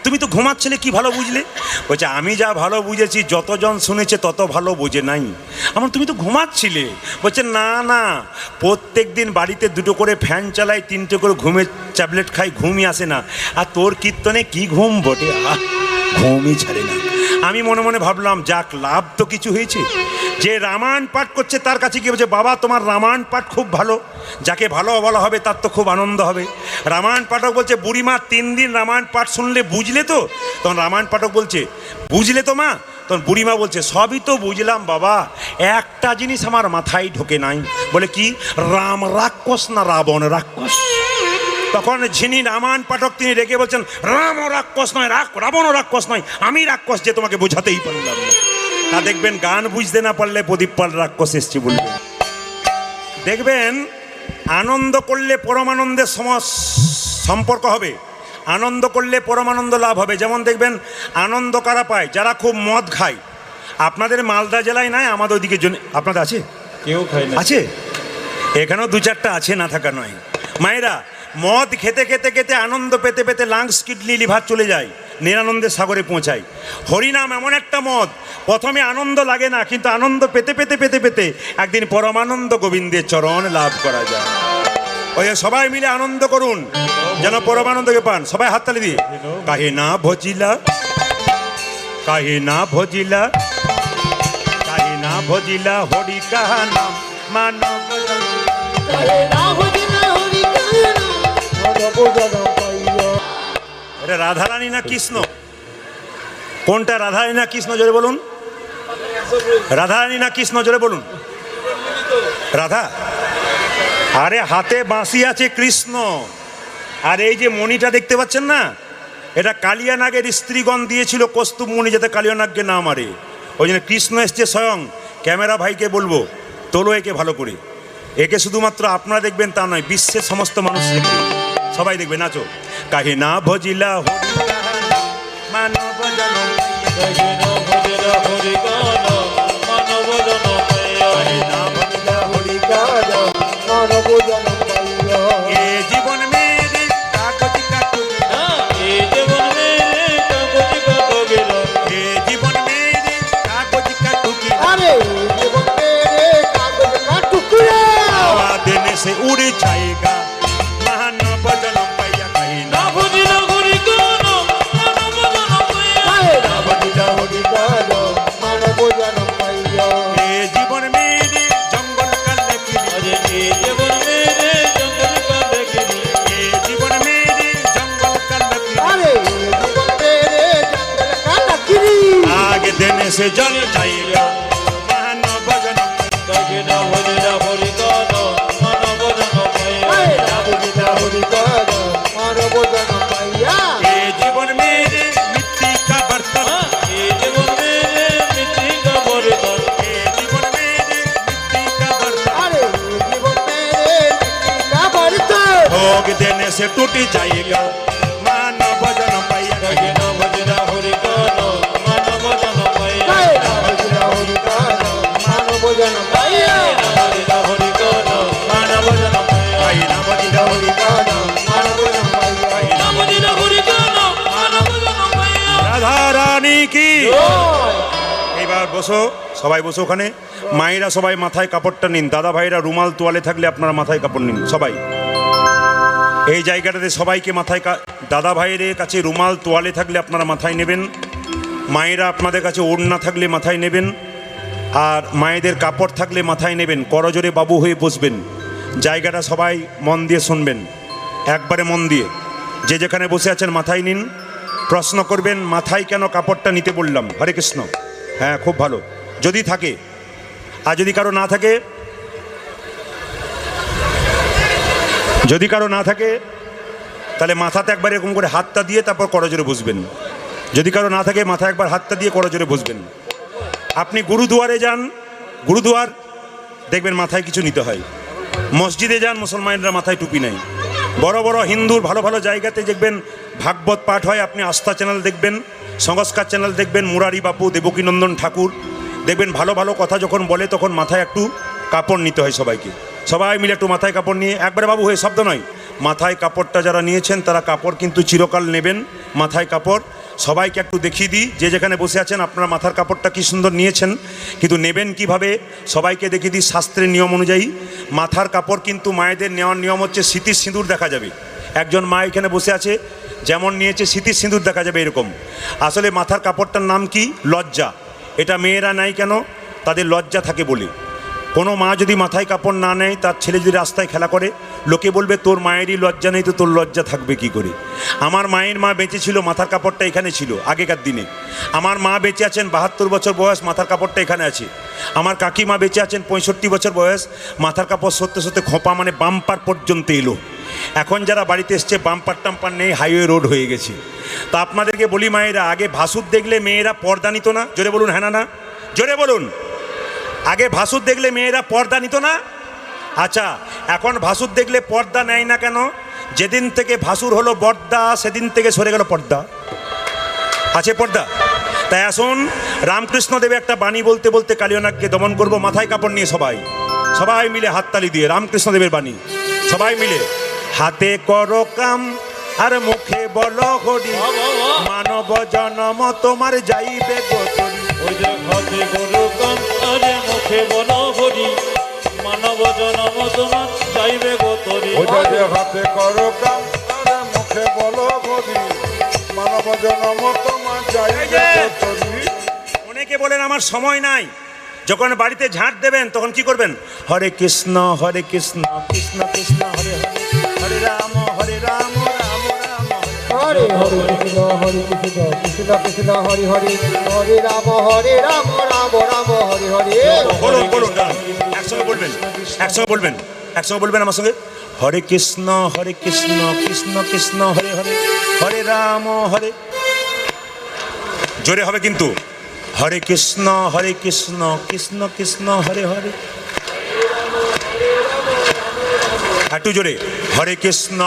তুমি তো ঘুমাচ্ছিলে, কি ভালো বুঝলে? বলছে, আমি যা ভালো বুঝেছি যতজন শুনেছে তত ভালো বোঝে নাই। আমার তুমি তো ঘুমাচ্ছিলে। বলছে, না না, প্রত্যেক দিন বাড়িতে 2টো করে ফ্যান চালাই, 3টে করে ঘুমের ট্যাবলেট খাই, ঘুমই আসে না। আর তোর কীর্তনে কি ঘুম বটে, ঘুমই ছাড়ে না। আমি মনে মনে ভাবলাম, যাক, লাভ তো কিছু হয়েছে। যে রামায়ণ পাঠ করছে তার কাছে গিয়ে বলছে, বাবা তোমার রামায়ণ পাঠ খুব ভালো। যাকে ভালো বলা হবে তার তো খুব আনন্দ হবে। রামায়ণ পাঠক বলছে, বুড়িমা 3 দিন রামায়ণ পাঠ শুনলে বুঝলে তো? তখন রামায়ণ পাঠক বলছে, বুঝলে তো মা? তখন বুড়িমা বলছে, সবই তো বুঝলাম বাবা, একটা জিনিস আমার মাথায় ঢোকে নাই। বলে কি? রাম রাক্ষস না রাবণ রাক্ষস? তখন যিনি রামায়ণ পাঠক তিনি রেগে বলছেন, রাম ও রাক্ষস নয়, রাবণ ও রাক্ষস নয়, আমি রাক্ষস, যে তোমাকে বোঝাতেই পারলাম না। তা দেখবেন, গান বুঝতে না পারলে প্রদীপ পাল রাক্ষস এসছে বলবেন। দেখবেন, আনন্দ করলে পরমানন্দের সম্পর্ক হবে, আনন্দ করলে পরমানন্দ লাভ হবে। যেমন দেখবেন, আনন্দ কারা পায়? যারা খুব মদ খায়। আপনাদের মালদা জেলায় নাই, আমাদের ওইদিকে আপনাদের আছে? কেউ খায় না। আছে, এখানেও 2-4টা আছে, না থাকা নয়। মায়েরা, মদ খেতে খেতে খেতে আনন্দ পেতে পেতে লাংস, কিডনি, লিভার চলে যায়, নিরানন্দের সাগরে পৌঁছায়। হরিনাম এমন একটা মদ, প্রথমে আনন্দ লাগে না, কিন্তু আনন্দ পেতে পেতে পেতে পেতে একদিন পরমানন্দ গোবিন্দের চরণ লাভ করা যায়। ওই সবাই মিলে আনন্দ করুন, যেন পরমানন্দকে পান। সবাই হাততালি দিয়ে, কাহে না ভজিলা, কাহে না ভজিলা, কাহে না ভজিলা, হরি কাহা নাম মানব। এটা রাধারানী না কৃষ্ণ? কোনটা, রাধারানী না কৃষ্ণ? জোরে বলুন। রাধারানী না কৃষ্ণ? জোরে বলুন। রাধা। আরে হাতে বাঁশি আছে কৃষ্ণ। আর এই যে মণিটা দেখতে পাচ্ছেন না, এটা কালিয়ানাগের স্ত্রীগণ দিয়েছিল কৌস্তুভ মণি, যাতে কালিয়ানাগকে না মারে। ওই জন্য কৃষ্ণ এসছে স্বয়ং। ক্যামেরা ভাইকে বলবো, তোলো একে ভালো করে। একে শুধুমাত্র আপনারা দেখবেন তা নয়, বিশ্বের সমস্ত মানুষ দেখবে, সবাই দেখবে। নাচো। কাহে না ভজিলা হরি মানব জনম, কাহে না ভজিলা হরি গান, মানব জনম পাইয়া। কাহে না ভজিলা হরি মানব জনম পাইয়া। এ জীবন মেরে কাকতি কাকুতি, এ জীবন মেরে কাকুতি কাকুগিল, এ জীবন মেরে কাকতি কাকুতি, আরে জীবন মেরে কাগজ का टुकड़ा। हवा देने से उड़ जाएगा मानव जन्म पाया। कहीं না ना ভজিলা হরি গান, মানব জনম পাইয়া। আরে না বলিলা হরি গান, মানব জনম পাইয়া। ये जीवन मेरे जंगल का लकीर, আরে এ জীবন মেরে জঙ্গল কা দেখিলি, ये जीवन मेरे जंगल का लकीर, আরে জীবন মেরে জঙ্গল का लकीरी। आगे देने से जल जाएगा मानव जन्म। কাহে না ভজিলা হরি গান, মানব জনম পাইয়া। আরে না বলিলা হরি গান, মানব জনম পাইয়া। ये जीवन मेरे मिट्टी का बर्तन, এ জীবন মেরে মিটি কা বরদান, ये जीवन मेरे मिट्टी का बर्तन, अरे जीवन मेरे मिट्टी का बर्तन। भोग देने से टूट जाएगा मानव जन्म पाया। ভোজন নাম দিল হরি কর মানব জনম তাই নাম দিল হরি গান মানব জন পাইয়া নাম দিল হরি কর মানব জনম রাধা রানী কি এইবার বসো, সবাই বসো ওখানে। মায়েরা সবাই মাথায় কাপড়টা নিন, দাদা ভাইরা রুমাল তোয়ালে থাকলে আপনারা মাথায় কাপড় নিন সবাই। এই জায়গাটাতে সবাইকে মাথায় দাদা ভাইয়ের কাছে রুমাল তোয়ালে থাকলে আপনারা মাথায় নেবেন। মায়েরা আপনাদের কাছে ওড়না থাকলে মাথায় নেবেন, আর মায়েদের কাপড় থাকলে মাথায় নেবেন। করজোরে বাবু হয়ে বসবেন। জায়গাটা সবাই মন দিয়ে শুনবেন, একবারে মন দিয়ে। যে যেখানে বসে আছেন মাথায় নিন। প্রশ্ন করবেন মাথায় কেন কাপড়টা নিতে বললাম। হরে কৃষ্ণ। হ্যাঁ, খুব ভালো যদি থাকে। আর যদি কারো না থাকে, যদি কারো না থাকে তাহলে মাথাতে একবার এরকম করে হাতটা দিয়ে তারপর করজোরে বসবেন। যদি কারো না থাকে মাথায় একবার হাতটা দিয়ে করজোরে বসবেন। আপনি গুরুদুয়ারে যান, গুরুদুয়ার দেখবেন মাথায় কিছু নিতে হয়। মসজিদে যান, মুসলমানরা মাথায় টুপি নেই। বড় বড় হিন্দুর ভালো ভালো জায়গাতে দেখবেন ভাগবত পাঠ হয়। আপনি আস্থা চ্যানেল দেখবেন, সংস্কার চ্যানেল দেখবেন, মুরারি বাপু, দেবকীনন্দন ঠাকুর দেখবেন ভালো ভালো কথা যখন বলে তখন মাথায় একটু কাপড় নিতে হয় সবাইকে। সবাই মিলে একটু মাথায় কাপড় নিয়ে একবারে বাবু হয়ে শব্দ নয়, মাথায় কাপড়টা যারা নিয়েছেন তারা কাপড় কিন্তু চিরকাল নেবেন। মাথায় কাপড় সবাইকে একটু দেখিয়ে দিই, যে যেখানে বসে আছেন আপনারা মাথার কাপড়টা কি সুন্দর নিয়েছেন, কিন্তু নেবেন কিভাবে সবাইকে দেখিয়ে দিই। শাস্ত্রের নিয়ম অনুযায়ী মাথার কাপড় কিন্তু মায়েদের নেওয়ার নিয়ম হচ্ছে স্মৃতির সিঁদুর দেখা যাবে। একজন মা এখানে বসে আছে, যেমন নিয়েছে স্মৃতির সিঁদুর দেখা যাবে এরকম। আসলে মাথার কাপড়টার নাম কি? লজ্জা। এটা মেয়েরা নাই কেন? তাদের লজ্জা থাকে বলে। কোনো মা যদি মাথায় কাপড় না নেয়, তার ছেলে যদি রাস্তায় খেলা করে, লোকে বলবে তোর মায়েরই লজ্জা নেই তো তোর লজ্জা থাকবে কি করে। আমার মায়ের মা বেঁচে ছিল, মাথার কাপড়টা এখানে ছিল আগেকার দিনে। আমার মা বেঁচে আছেন 72 বছর বয়স, মাথার কাপড়টা এখানে আছে। আমার কাকিমা বেঁচে আছেন 65 বছর বয়স, মাথার কাপড় সত্যি সত্যি খোঁপা মানে বাম্পার পর্যন্ত এলো। এখন যারা বাড়িতে এসছে বাম্পার টাম্পার নেই, হাইওয়ে রোড হয়ে গেছে। তা আপনাদেরকে বলি মায়েরা, আগে ভাসুর দেখলে মেয়েরা পর্দা নিত না? জোরে বলুন হ্যাঁ না? জোরে বলুন। আগে ভাসুর দেখলে মেয়েরা পর্দা নিত না? আচ্ছা, এখন ভাসুর দেখলে পর্দা নেয় না কেন? যেদিন থেকে ভাসুর হলো বর্দা সেদিন থেকে সরে গেল পর্দা। আছে পর্দা? তাই আসুন রামকৃষ্ণ দেবে একটা বাণী বলতে বলতে কালিয়নাগকে দমন করব। মাথায় কাপড় নিয়ে সবাই, সবাই মিলে হাততালি দিয়ে রামকৃষ্ণ দেবের বাণী সবাই মিলে। হাতে করো কাম আর মুখে বলো হরি, মানব জনম তোমার যাইবে গোচরি। ওই যে হাতে করো কাম আরে মুখে বলো হরি, মানব জনম তোমার যাইবে গোতরি। ওইটা যে হাতে করো কাম আর মুখে বলো হরি, মানব জনম তোমার যাইবে গোচরি। অনেকে বলেন আমার সময় নাই। যখন বাড়িতে ঝাঁট দেবেন তখন কি করবেন? হরে কৃষ্ণ কৃষ্ণ কৃষ্ণ হরে হরে, হরে রাম রাম রাম হরে হরে কৃষ্ণ হরে কৃষ্ণ কৃষ্ণ কৃষ্ণ হরে হরে, হরে রাম রাম রাম হরে হরে। বলুন বলুন একসঙ্গে বলবেন, একসঙ্গে বলবেন, একসঙ্গে বলবেন আমার সঙ্গে। হরে কৃষ্ণ কৃষ্ণ কৃষ্ণ হরে হরে, হরে রাম হরে। জোরে হবে কিন্তু। হরে কৃষ্ণ কৃষ্ণ কৃষ্ণ হরে হরে। একটু জোরে। হরে কৃষ্ণ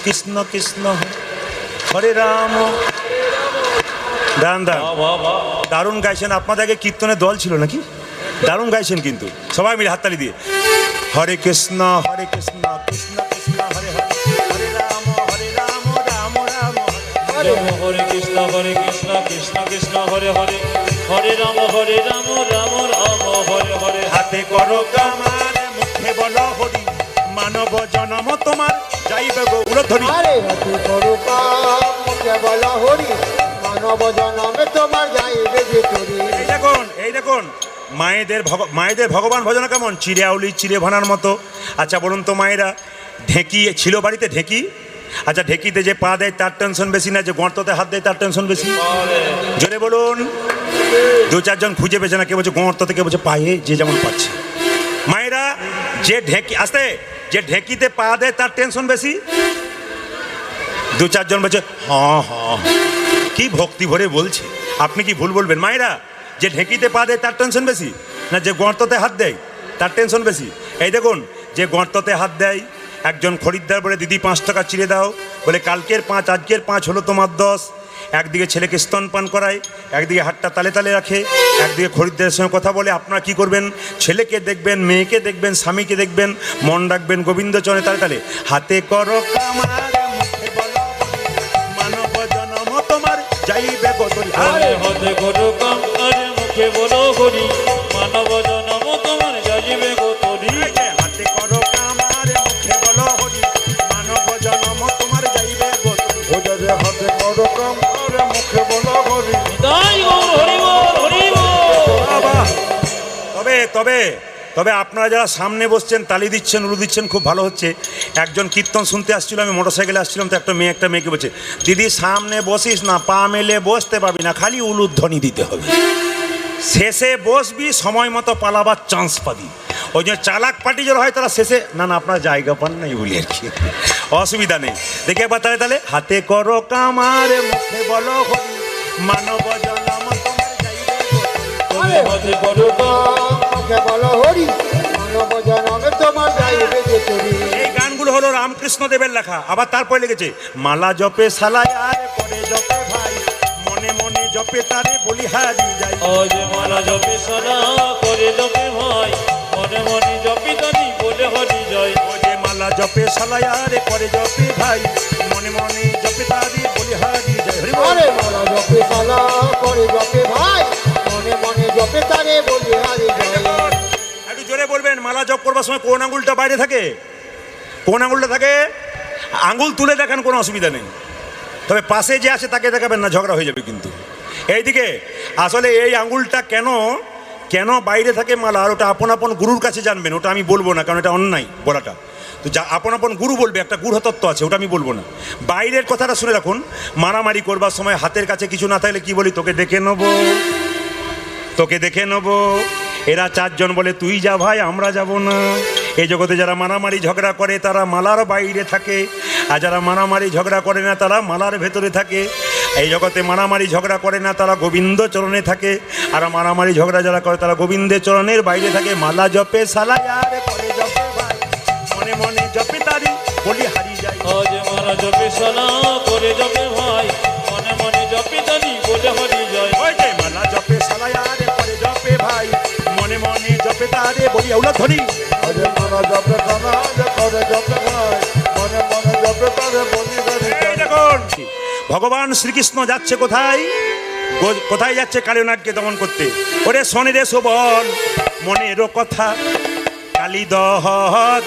কৃষ্ণ কৃষ্ণ হরে, হরে রাম। দান দান দারুণ গাইছেন। আপনাদের আগে কীর্তনের দল ছিল নাকি? দারুণ গাইছেন কিন্তু। সবাই মিলে হাততালি দিয়ে। হরে কৃষ্ণ কৃষ্ণ কৃষ্ণ হরে হরে, হরে রাম রাম রাম হরে। হরে কৃষ্ণ কৃষ্ণ কৃষ্ণ হরে হরে, হরে রাম রাম রাম হরে হরে। হাতে করো কামার মুখে বলো হরি, মানব জনম তোমার যাইবে গৌরধরি। আরে হাতে করো কাম মুখে বলো হরি, মানব জনমে তোমার যাইবে গোচরি। এই দেখুন মায়েদের ভগবান ভজনা কেমন? চিড়ে আউলি চিড়ে ভানার মতো। আচ্ছা বলুন তো মায়েরা, ঢেঁকি ছিল বাড়িতে? ঢেঁকি, আচ্ছা ঢেঁকিতে যে পা দেয় তার টেনশন বেশি না যে গর্ততে হাত দেয় তার টেনশন বেশি? জোরে বলুন। 2-4 খুঁজে পেয়েছে না, কেউ বলছে গর্ততে, কেউ বলছে পায়ে, যে যেমন পাচ্ছে। মায়েরা যে ঢেঁকি আসতে যে ঢেঁকিতে পা দেয় তার টেনশন বেশি? 2-4 বলছে হ্যাঁ হ্যাঁ, কি ভক্তি ভরে বলছে। আপনি কি ভুল বলবেন? মায়েরা যে ঢেঁকিতে পা দেয় তার টেনশন বেশি না যে গর্ততে হাত দেয় তার টেনশন বেশি? এই দেখুন, যে গর্ততে হাত দেয়, একজন খরিদ্দার বলে দিদি 5 টাকা চিড়ে দাও, বলে কালকের 5 আজকের 5 হলো তোমার 10। একদিকে ছেলেকে স্তনপান করায়, একদিকে হাতটা তালে তালে রাখে, একদিকে খরিদ্দারের সঙ্গে কথা বলে আপনারা কি করবেন, ছেলেকে দেখবেন, মেয়েকে দেখবেন, স্বামীকে দেখবেন, মন রাখবেন গোবিন্দচরণে তালে তালে। হাতে করো কামার মুখে বলো মানব জনম তোমার যাইবে গতরি। আরে হাতে করো কাম আরে মুখে বলো হরি মানব জনম তোমার যাইবে গতরি। হাতে করো কামার মুখে বলো হরি মানব জনম তোমার যাইবে গতরি। ওদের হাতে করো কামার মুখে বলো হরি। তাই গৌর হরি বল হরি বল। বাবা, তবে তবে তবে আপনারা যারা সামনে বসছেন তালি দিচ্ছেন উলু দিচ্ছেন খুব ভালো হচ্ছে। একজন কীর্তন শুনতে আসছিল, আমি মোটরসাইকেলে আসছিলাম, তো একটা মেয়েকে বলছে, দিদি সামনে বসিস না, পা মেলে বসতে পাবি না, খালি উলুধ্বনি দিতে হবে, শেষে বসবি সময় মতো পালাবার চান্স পাবি। ওই জন্য চালাক পার্টি যারা হয় তারা শেষে না না আপনার জায়গা পান নাই বলি আর কি, অসুবিধা নেই। দেখে একবার তাহলে তাহলে হাতে করো কামার মুখে বলো হরি মানব জনম তোমার যাইবে গতরি। হাতে করো কাম মুখে বলো হরি মানব জনমে তোমার যাইবে গতরি। এই গানগুলো হলো রামকৃষ্ণ দেবের লেখা। আবার তারপরে লিখেছে মালা জপে সালায় আর করে জপে ভাই মনে মনে জপে তারে বলি হারি যাই। আজ মালা জপে সালা করে জপে ভাই মনে মনে জপি দানি বলে হরি জয়। ও যে মালা জপে সালায় আর করে জপে ভাই মনে মনে জপে তারে বলি হারি যাই। হরি বল। আরে মালা জপে সালা করে জপে ভাই মনে মনে জপে তারে বলি হারি জয়। একটু জোরে বলবেন, মালা জপ করবার সময় কোন আঙুলটা বাইরে থাকে? কোন আঙুলটা থাকে? আঙুল তুলে দেখান, কোনো অসুবিধা নেই, তবে পাশে যে আছে তাকে দেখাবেন না, ঝগড়া হয়ে যাবে কিন্তু। এইদিকে আসলে এই আঙুলটা কেন কেন বাইরে থাকে মালা, আর ওটা আপন আপন গুরুর কাছে জানবেন, ওটা আমি বলবো না, কারণ এটা অন্যায় বলাটা। তো যা আপন আপন গুরু বলবে, একটা গূঢ়তত্ত্ব আছে, ওটা আমি বলবো না। বাইরের কথাটা শুনে রাখুন। মারামারি করবার সময় হাতের কাছে কিছু না থাকলে কি বলি, তোকে দেখে নেবো, তোকে দেখে নেবো। এরা চারজন বলে তুই যা ভাই, আমরা যাব না। এই জগতে যারা মারামারি ঝগড়া করে তারা মালার বাইরে থাকে, আর যারা মারামারি ঝগড়া করে না তারা মালার ভেতরে থাকে। এই জগতে মারামারি ঝগড়া করে না তারা গোবিন্দ চরণে থাকে, আর মারামারি ঝগড়া যারা করে তারা গোবিন্দের চরণের বাইরে থাকে। মালা জপে সালায় আর করে জপে ভাই মনে মনে জপে তারি বলি হারি যায়। আজ মালা জপে সালা করে জপে ভাই মনে মনে জপি দানি বলে হরি জয়। ওই যে মালা জপে সালায় আর করে জপে ভাই মনে মনে জপে তারে বলি উলা ধরি। আরে মালা জপে সালা করে জপে ভাই মনে মনে জপে তারে বলি হারি এই জয়। দেখুন, ভগবান শ্রীকৃষ্ণ যাচ্ছে কোথায়? কোথায় যাচ্ছে? কালিনাগকে দমন করতে। ওরে শোনে রে সুবল মনেরও কথা, কালী দহদ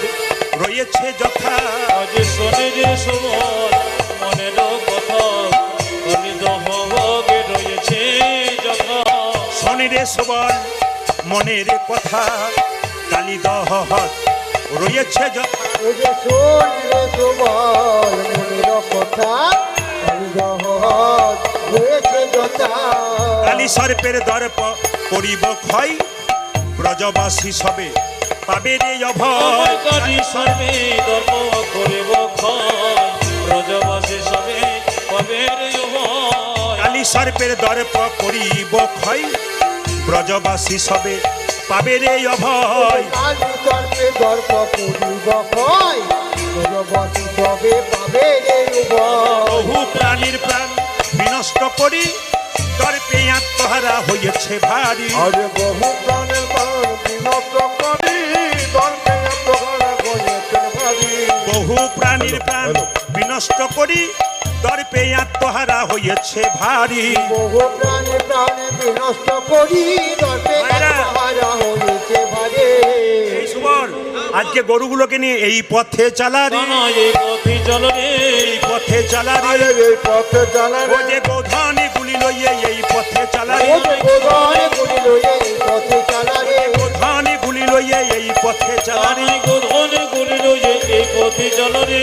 রয়েছে যথা। আজ শনি রে সুবল মনের কথা কলি দহগে রয়েছে যথা। শোনে রে সুবল মনের কথা, কালী দহদ রয়েছে যথা। ওই যে শোন রে সুবল মনের কথা কালী দহদ হয়েছে যথা। কালী সর্পের দর্প করিব ক্ষয়, ব্রজবাসী সবে পাবে রে অভয়। কালী সর্বে ধর্ম করিব ক্ষয় ব্রজবাসী সবে পাবে রে অভয়। কালী সর্পের দর্প করিব ক্ষয়, ব্রজবাসী সবে পাবে রে অভয়। কালী সর্পে দর্প করিব ক্ষয় ব্রজবাসী সবে পাবে রে উভয়। বহু প্রাণীর প্রাণ বিনষ্ট করি, দর্পে আত্মহারা হয়েছে ভারী। আরে বহু প্রাণের প্রাণ বিনষ্ট করি দর্পে আত্মহারা হয়েছে ভারী। বহু প্রাণীর প্রাণ বিনষ্ট করি, দর্পে আত্মহারা হয়েছে ভারী। বহু প্রাণে প্রাণে বিনষ্ট করি দর্পে মায়েরা। আত্মহারা হয়েছে ভারী। এই সুবল, আজকে গরুগুলোকে নিয়ে এই পথে চালা রে, কানা এই পথে চল রে এই পথে চালা রে। আরে এই পথে চালা ও রে যে গোধানে গুলি লইয়ে এই পথে চালা রে, ও যে গোদানে গুলি লইয়ে এই পথে চালা রে। গোধানে গুলি লইয়ে এই পথে চালা রে। আমি গোধনে গুলি লইয়ে এই পথে চল রে।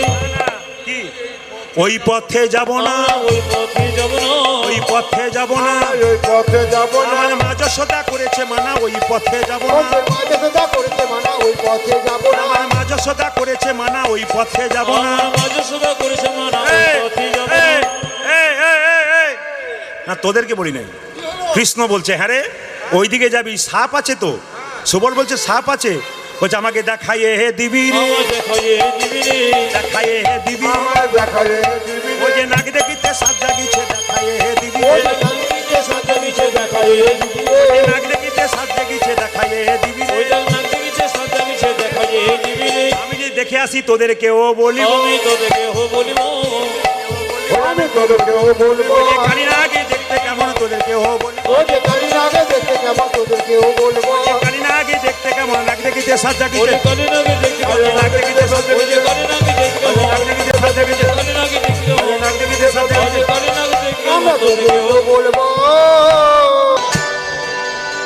কি ওই পথে যাব না, ওই পথে যাব না ওই পথে যাব না। ওই পথে যাব না। আমার মা যশোদা করেছে মানা, ওই পথে যাব ও না। যে মাঝে সোজা করেছে মানা ওই পথে যাব না। আমার মা যশোদা করেছে মানা, ওই পথে যাব না। আমার মাঝে সদা করেছে মানা ওই এই, পথে যাব না। এই, এই, এই, এই, এই। না তোদেরকে বলি নাই, কৃষ্ণ বলছে হ্যাঁ রে ওইদিকে যাবি, সাপ আছে তো। সুবল বলছে সাপ আছে, বলছে আমাকে দেখাইয়ে হে দিবি রে, আমার দেখাইয়ে দিবি রে। দেখাইয়ে হে দিবি। আমার দেখালে দিবি ওই যে নাক দেখিতে সাপ জাগিছে, দেখাইয়ে হে দিবি। ও যে কালীকে সাজা মিছে দেখালে দিবি। নাক জাগিছে দেখাইয়ে দিবি রে। ওই দেখ নাক দেখিছে সাত জাগিছে দেখা যে দিবি রে। আমি যে দেখে আসি তোদেরকেও বলিব, আমি তোদেরকে হো বলিব, আমি তোদেরকেও বলবো, ওই যে কালিনাগে দেখতে কেমন তোদেরকেও বলিব, ও যে কালিনাগে দেখতে কেমন তোদেরকেও বলবো, কালিনাগে দেখতে কেমন নাক দেখিছে সাত ওরে জাগিছে, কালিনাগে দেখতে নাক দেখিছে সাত ওই যে জাগিছে, কালিনাগে দেখতে নাক দেখিছে সাত জাগিছে, কালিনাগে দেখতে নাক দেখিছে সাত ওই জাগিছে। যে কালিনাগে দেখতে আমরা তোদেরকে তোদেরকেও বলবো।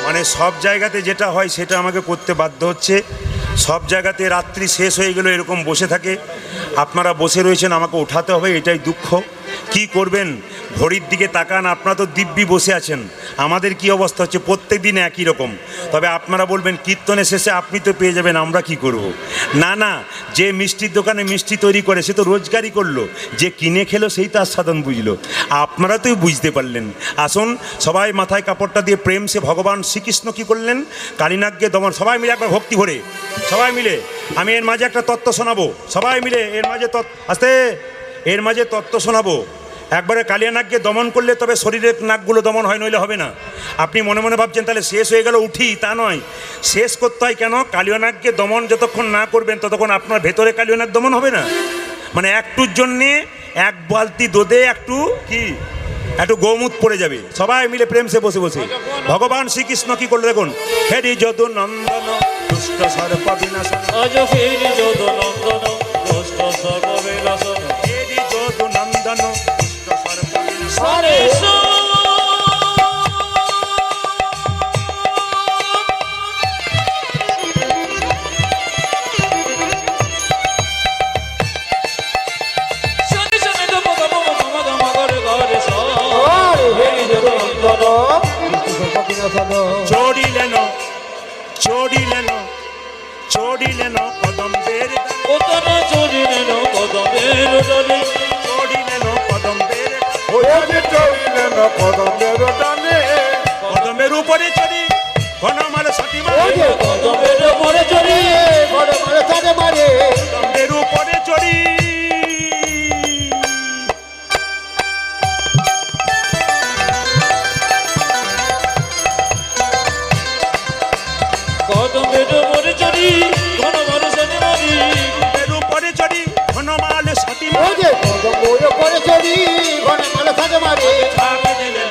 মানে সব জায়গাতে যেটা হয় সেটা আমাকে করতে বাধ্য হচ্ছে। সব জায়গাতে রাত্রি শেষ হয়ে গেল এরকম বসে থাকে, আপনারা বসে রয়েছেন, আমাকে ওঠাতে হবে, এটাই দুঃখ। কি করবেন, ঘড়ির দিকে তাকান, আপনারা তো দিব্যি বসে আছেন, আমাদের কি অবস্থা হচ্ছে প্রত্যেক দিন একই রকম। তবে আপনারা বলবেন কীর্তনের শেষে আপনি তো পেয়ে যাবেন, আমরা কি করব। না না, যে মিষ্টির দোকানে মিষ্টি তৈরি করে সে তো রোজগারই করলো, যে কিনে খেলো সেই তো আস্বাদন বুঝলো। আপনারা তো বুঝতে পারলেন। আসুন সবাই মাথায় কাপড়টা দিয়ে প্রেম সে ভগবান শ্রীকৃষ্ণ কি করলেন, কালিনাগকে দমন। সবাই মিলে একবার ভক্তি ভরে, সবাই মিলে আমি এর মাঝে একটা তত্ত্ব শোনাবো, সবাই মিলে এর মাঝে আস্তে এর মাঝে তত্ত্ব শোনাবো। একবারে কালিয়ানাগকে দমন করলে তবে শরীরের নাকগুলো দমন হয়, নইলে হবে না। আপনি মনে মনে ভাবছেন তাহলে শেষ হয়ে গেল উঠি, তা নয়। শেষ করতে হয় কেন, কালিয়ানাগকে দমন যতক্ষণ না করবেন ততক্ষণ আপনার ভেতরে কালিয়ানাগ দমন হবে না। মানে একটুর জন্যে এক বালতি দুধে একটু গৌমুত পড়ে যাবে। সবাই মিলে প্রেম সে বসে বসে ভগবান শ্রীকৃষ্ণ কি করলো দেখুন। হেরি যদু নন্দন দুষ্ট সর্প বিনাশন, আজ ফিরি যদ নন্দন দুষ্ট সর্ব বিলাসন। হেরি যদু নন্দন দুষ্ট সর্প বিনাশন। আরে আরে হেরি যত নন্দন সর্ববিনাশন, চড়িলেন চড়িলেন চড়িলেন কদম্বের দানে, চড়িলেন কদম্বের কদম্বের উপরে চড়ি ঘনমাল সাথী ও যে কদমের উপরে চড়ি গড়মালে সাথে মারে, কদম্বের উপরে চড়ি। উপরে চড়ি ঘনমাল সাথী ও যে কদমের উপরে চড়ি গড়মালে সাথে মারে, ছাপে দিলেন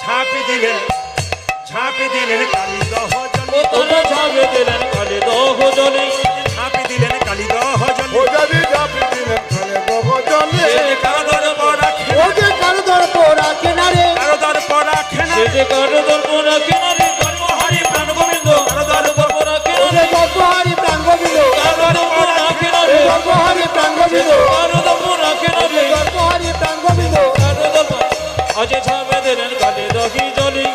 ছাপে দিলেন ছাপে দিলেন কালী দহ জলে, ছাপে দিলেন কালী দহ জলে। কারো দর পর রাখে ও যে কারো দর্প রাখে না রে, কারো দর পর রাখে না, হরি প্রাণ গোবিন্দ কারো দর পর ও যে গর্ভহারি প্রাণ গোবিন্দ, গর্ভহারি প্রাণ গোবিন্দ, গর্ভহারি প্রাণ গোবিন্দ, আজ ছাপে দিলেন কালী দহি জলি।